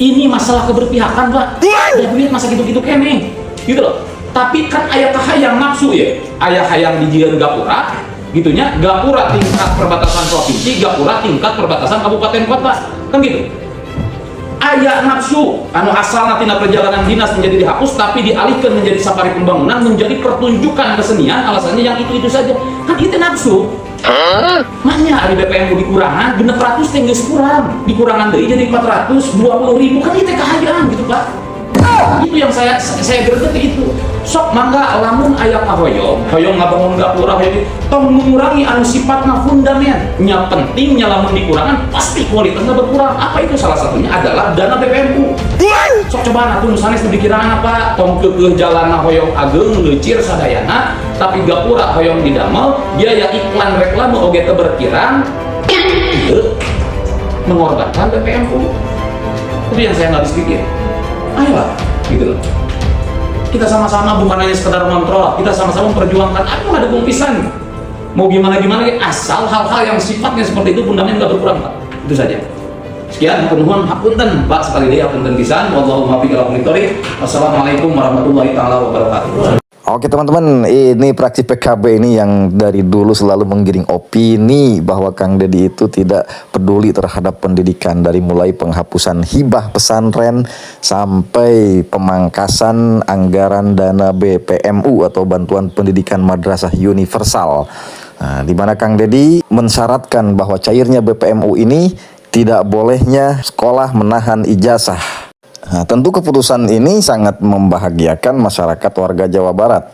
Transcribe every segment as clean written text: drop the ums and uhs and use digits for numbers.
Ini masalah keberpihakan, Pak. Ya duit masa gitu-gitu kene. Gitu loh. Tapi kan ayah hayang nafsu ya. Ayah hayang dijieun Gapura, gitunya. Gapura tingkat perbatasan provinsi, Gapura tingkat perbatasan kabupaten kota. Kan gitu. Ayah nafsu, anu asal nanti perjalanan dinas menjadi dihapus, tapi dialihkan menjadi safari pembangunan, menjadi pertunjukan kesenian, alasannya yang itu saja. Kan itu nafsu. Maknya ada BPM dikurangan, genep ratus tinggal kurang, dikurangan dari jadi 420.000, kan itu kahayang gitu Pak. Itu yang saya gerget itu. Sok mangga lamun aya kahoyong, hoyong ngabangun Gapura hoyong tong mengurangi anu sifatna fundament. Nya pentingnya lamun dikurangan pasti kualitasnya berkurang. Apa itu? Salah satunya adalah dana BPMU. Sok coba atuh sanes dikiraan apa tong keukeuh jalanna hoyong ageng leucir sadayana, tapi Gapura hoyong didamel, biaya iklan reklame oge teu berkirang. Mengorbankan BPMU. Itu yang saya nggak habis pikir. Ayolah, gitu loh. Kita sama-sama bukan hanya sekedar kontrol, kita sama-sama memperjuangkan. Aduh, ada kumpisan. Mau gimana-gimana, asal hal-hal yang sifatnya seperti itu fundamental nggak berkurang, Pak. Itu saja. Sekian, penuhun hapunten, Pak, sekali lagi hapunten pisan. Wallahu muwaffiq ila aqwamit thoriq. Wassalamualaikum warahmatullahi taala wabarakatuh. Oke teman-teman, ini fraksi PKB ini yang dari dulu selalu menggiring opini bahwa Kang Deddy itu tidak peduli terhadap pendidikan, dari mulai penghapusan hibah pesantren sampai pemangkasan anggaran dana BPMU atau bantuan pendidikan madrasah universal. Nah, di mana Kang Deddy mensyaratkan bahwa cairnya BPMU ini tidak bolehnya sekolah menahan ijazah. Nah, tentu keputusan ini sangat membahagiakan masyarakat warga Jawa Barat,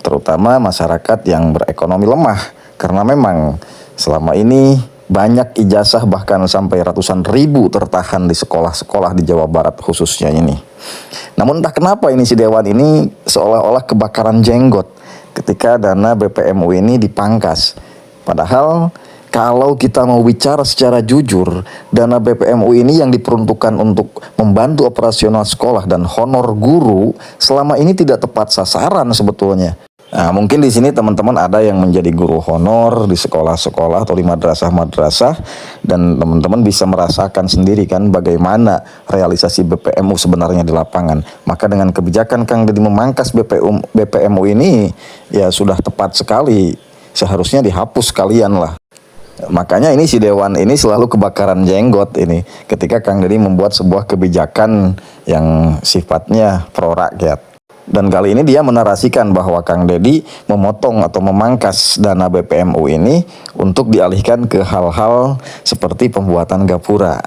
terutama masyarakat yang berekonomi lemah, karena memang selama ini banyak ijazah bahkan sampai ratusan ribu tertahan di sekolah-sekolah di Jawa Barat khususnya ini. Namun entah kenapa ini si Dewan ini seolah-olah kebakaran jenggot ketika dana BPMU ini dipangkas. Padahal kalau kita mau bicara secara jujur, dana BPMU ini yang diperuntukkan untuk membantu operasional sekolah dan honor guru selama ini tidak tepat sasaran sebetulnya. Nah, mungkin di sini teman-teman ada yang menjadi guru honor di sekolah-sekolah atau di madrasah-madrasah, dan teman-teman bisa merasakan sendiri kan bagaimana realisasi BPMU sebenarnya di lapangan. Maka dengan kebijakan Kang Deddy memangkas BPMU ini ya sudah tepat sekali, seharusnya dihapus sekalian lah. Makanya ini si Dewan ini selalu kebakaran jenggot ini ketika Kang Deddy membuat sebuah kebijakan yang sifatnya pro rakyat. Dan kali ini dia menarasikan bahwa Kang Deddy memotong atau memangkas dana BPMU ini untuk dialihkan ke hal-hal seperti pembuatan Gapura.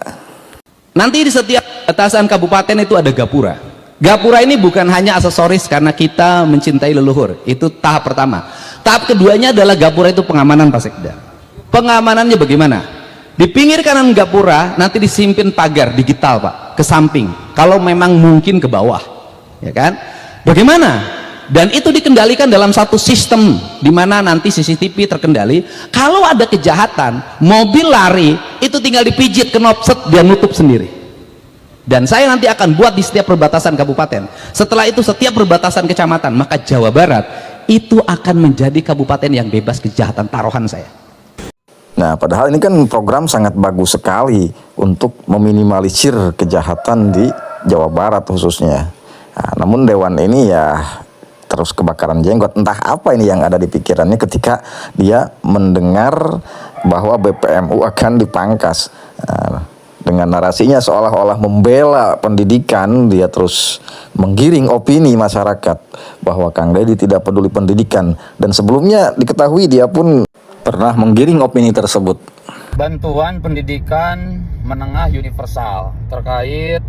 Nanti di setiap batasan kabupaten itu ada Gapura. Gapura ini bukan hanya aksesoris karena kita mencintai leluhur. Itu tahap pertama. Tahap keduanya adalah Gapura itu pengamanan Pak Sekda. Pengamanannya bagaimana? Di pinggir kanan Gapura nanti disimpin pagar digital Pak, ke samping. Kalau memang mungkin ke bawah, ya kan? Bagaimana? Dan itu dikendalikan dalam satu sistem di mana nanti CCTV terkendali. Kalau ada kejahatan, mobil lari, itu tinggal dipijit ke knob set, dia nutup sendiri. Dan saya nanti akan buat di setiap perbatasan kabupaten. Setelah itu setiap perbatasan kecamatan, maka Jawa Barat itu akan menjadi kabupaten yang bebas kejahatan, taruhan saya. Nah, padahal ini kan program sangat bagus sekali untuk meminimalisir kejahatan di Jawa Barat khususnya. Nah, namun Dewan ini ya terus kebakaran jenggot. Entah apa ini yang ada di pikirannya ketika dia mendengar bahwa BPMU akan dipangkas. Nah, dengan narasinya seolah-olah membela pendidikan, dia terus menggiring opini masyarakat bahwa Kang Deddy tidak peduli pendidikan. Dan sebelumnya diketahui dia pun pernah menggiring opini tersebut. Bantuan pendidikan menengah universal terkait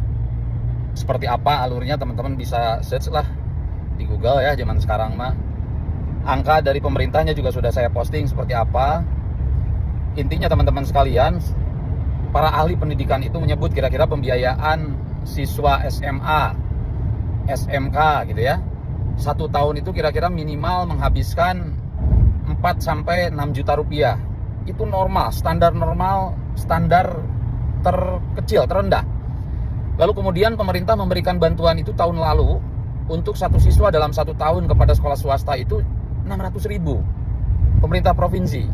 seperti apa alurnya, teman-teman bisa search lah di Google ya zaman sekarang mah. Angka dari pemerintahnya juga sudah saya posting seperti apa. Intinya teman-teman sekalian, para ahli pendidikan itu menyebut kira-kira pembiayaan siswa SMA, SMK gitu ya, 1 tahun itu kira-kira minimal menghabiskan 4 sampai 6 juta rupiah. Itu normal, standar terkecil, terendah. Lalu kemudian pemerintah memberikan bantuan itu tahun lalu untuk satu siswa dalam 1 tahun kepada sekolah swasta itu 600.000 pemerintah provinsi.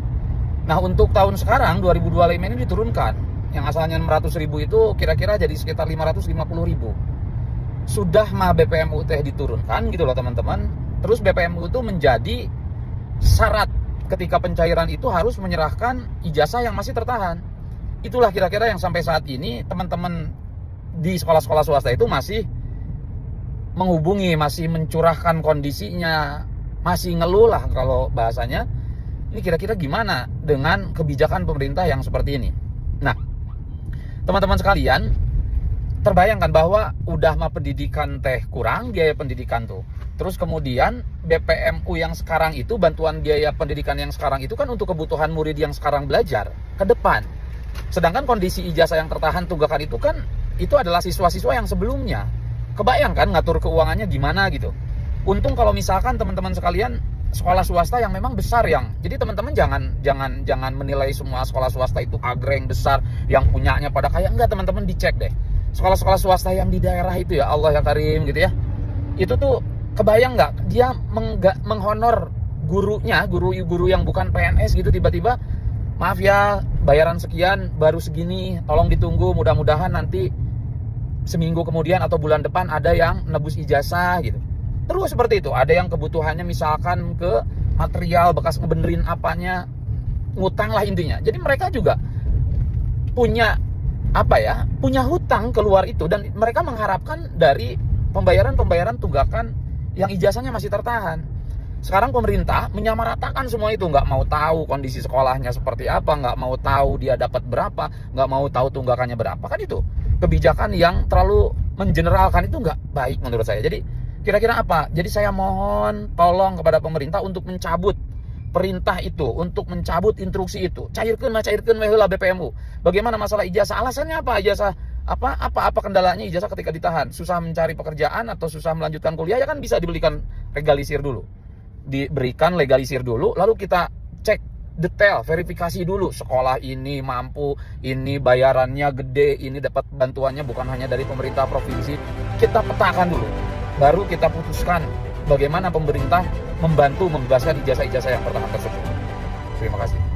Nah, untuk tahun sekarang 2025 ini diturunkan yang asalnya 600.000 itu kira-kira jadi sekitar 550.000. Sudah mah BPM UT diturunkan gitu loh teman-teman. Terus BPM UT menjadi syarat ketika pencairan itu harus menyerahkan ijazah yang masih tertahan. Itulah kira-kira yang sampai saat ini teman-teman di sekolah-sekolah swasta itu masih menghubungi, masih mencurahkan kondisinya, masih ngeluh lah kalau bahasanya. Ini kira-kira gimana dengan kebijakan pemerintah yang seperti ini? Nah, teman-teman sekalian, terbayangkan bahwa udah mah pendidikan teh kurang, biaya pendidikan tuh. Terus kemudian BPMU yang sekarang itu, bantuan biaya pendidikan yang sekarang itu kan untuk kebutuhan murid yang sekarang belajar ke depan. Sedangkan kondisi ijazah yang tertahan tunggakan itu kan, itu adalah siswa-siswa yang sebelumnya. Kebayang kan ngatur keuangannya gimana gitu. Untung kalau misalkan teman-teman sekalian sekolah swasta yang memang besar yang. Jadi teman-teman jangan menilai semua sekolah swasta itu agreng besar yang punyanya pada kaya. Enggak, teman-teman dicek deh. Sekolah-sekolah swasta yang di daerah itu ya Allah ya Karim gitu ya. Itu tuh kebayang nggak dia menghonor gurunya, guru yang bukan PNS gitu tiba-tiba maaf ya bayaran sekian baru segini, tolong ditunggu, mudah-mudahan nanti seminggu kemudian atau bulan depan ada yang nebus ijazah gitu. Terus seperti itu, ada yang kebutuhannya misalkan ke material, bekas ngebenerin apanya, ngutang lah intinya. Jadi mereka juga punya punya hutang keluar itu, dan mereka mengharapkan dari pembayaran tunggakan yang ijazahnya masih tertahan. Sekarang pemerintah menyamaratakan semua itu, nggak mau tahu kondisi sekolahnya seperti apa, nggak mau tahu dia dapat berapa, nggak mau tahu tunggakannya berapa. Kan itu kebijakan yang terlalu mengeneralkan, itu nggak baik menurut saya. Jadi kira-kira apa? Jadi saya mohon tolong kepada pemerintah untuk mencabut perintah itu, untuk mencabut instruksi itu. Cairkeun we heula BPMU. Bagaimana masalah ijazah? Alasannya apa? Ijazah apa kendalanya ijazah ketika ditahan? Susah mencari pekerjaan atau susah melanjutkan kuliah? Ya kan bisa diberikan legalisir dulu. Diberikan legalisir dulu, lalu kita cek detail, verifikasi dulu. Sekolah ini mampu, ini bayarannya gede, ini dapat bantuannya bukan hanya dari pemerintah provinsi. Kita petakan dulu. Baru kita putuskan bagaimana pemerintah membantu membebaskan ijazah-ijazah yang tertahan tersebut. Terima kasih.